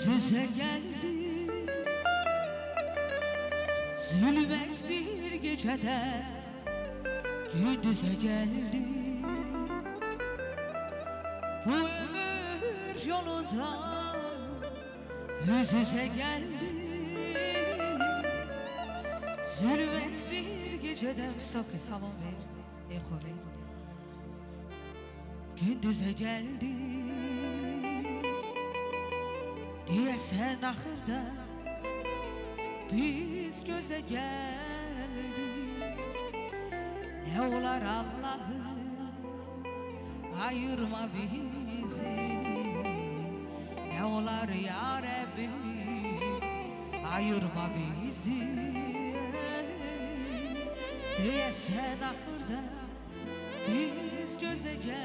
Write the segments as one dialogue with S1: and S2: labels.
S1: Yüz yüze geldi zulmet bir gecede, gündüze geldi bu ömür yolunda. Yüz yüze geldi zulmet bir gecede, sakın salam ver, eko ver. Gündüze geldi diye sen ahırda biz göze geldik. Ne olar Allah'ım ayırma bizi, ne olar ya Rabbi ayırma bizi. Diye sen ahırda biz göze geldik.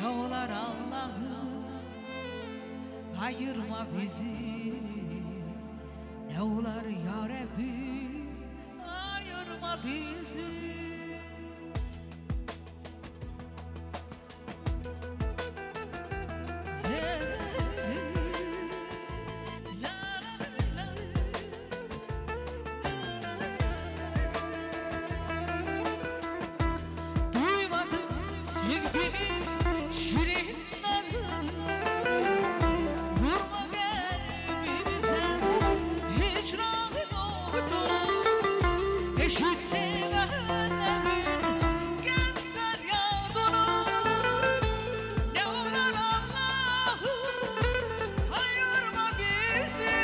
S1: Ne olar Allah'ım ayırma bizi, ne olar ya Rabbi ayırma bizi. Duymadım sevginin şirin adını, vurma kalbimize hicranın odunu. Eşit sevenlerin gel feryadını, ne olur Allah'ım ayırma bizi,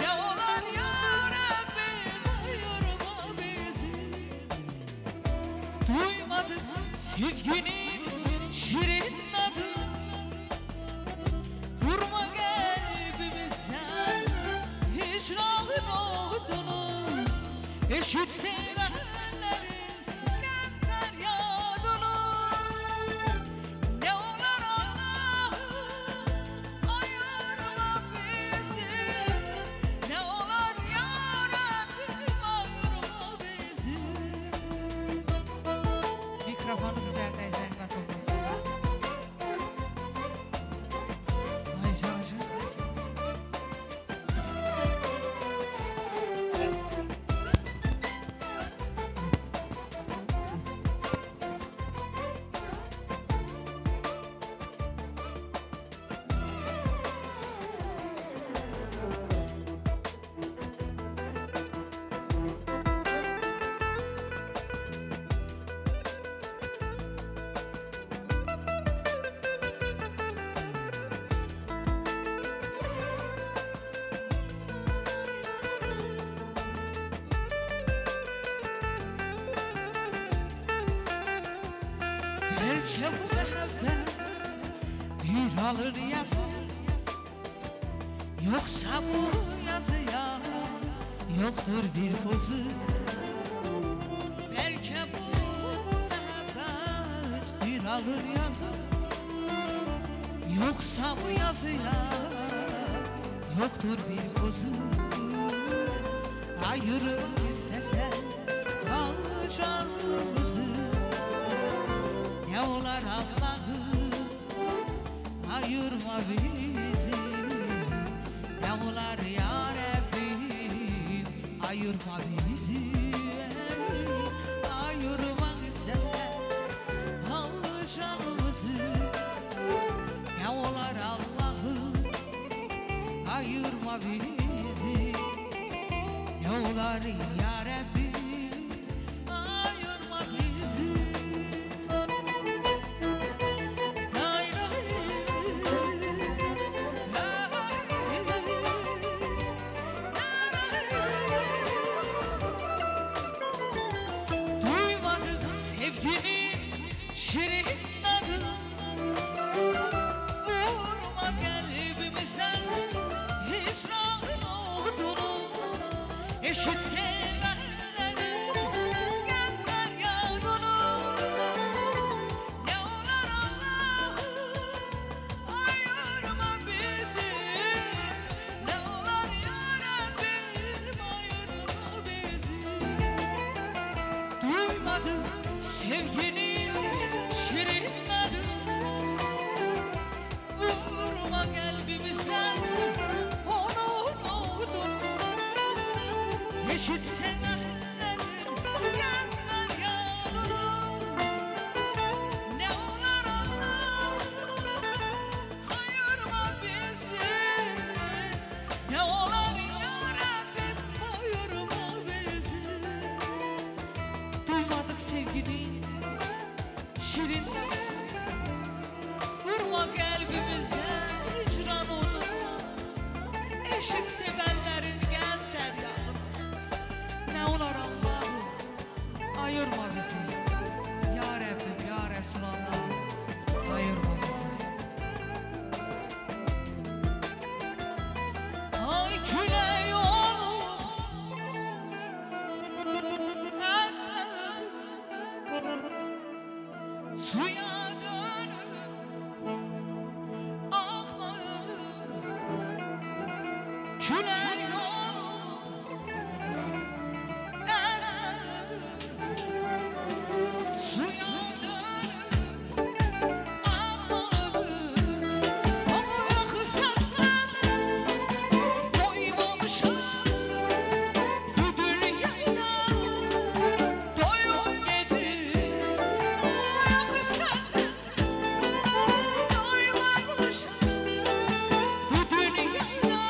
S1: ne olur ya Rabbim ayırma bizi. Duymadım sevginin şirin adını, vurma kalbimize hicranın odunu. Eşit sevenlerin gel feryadını, ne olur Allah'ım ayırma bizi, ne olur ya Rabbim ayırma bizi. Mikrofonu düzenle, zahmet olmasın. Ay canım. Belki bu mehabbet bir alır yazı, yoksa bu yazıya yoktur bir fazı. Belki bu mehabbet bir alır yazı, yoksa bu yazıya yoktur bir fazı. Ayırmak istesen al canımızı, ne olar Allah'ım ayırma bizi, ne olar ya Rabbim ayırma bizi. Ayırmak istesen al canımızı, ne olar Allah'ım ayırma bizi, ne olar ya Rabbim ayırma bizi. Duymadık sevginin şirin adını, vurma kalbimize hicranın odunu. Eşit sevenlerin gel feryadını, ne olur Allah'ım ayırma bizi, ne olur ya Rabbim ayırma bizi. Duymadım sevginin şirin adını, eşit sevenlerin yanlar yanılır. Ne olur Allah'ım ayırma bizi, ne olur ya Rabbim ayırma bizi. Duymadık sevginin şirin, vurma kalbimize hicran odunu. Eşit sevenlerin gel feryadını. Ne olur Allah'ım ayırma bizi. Ya Rabbim ya Resulallah ayırma bizi. Ay küley olur eser, suya dönüp akmayır. Küley olur eser, suya dönüp akmayır. Ama yaksan doymamışım bu dünyada, doyup yedim. Yaksan doymamışım bu dünyada,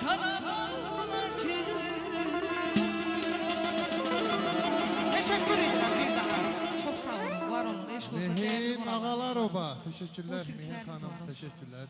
S1: çalarlar ki. Teşekkür ederim bir daha. Çok sağ olun, var olun. Eşk olsun.
S2: Mehin Ağalar Oba. Teşekkürler
S1: Musikçilerimiz
S2: Mehin
S1: var
S2: Hanım.
S1: olsun.
S2: Teşekkürler.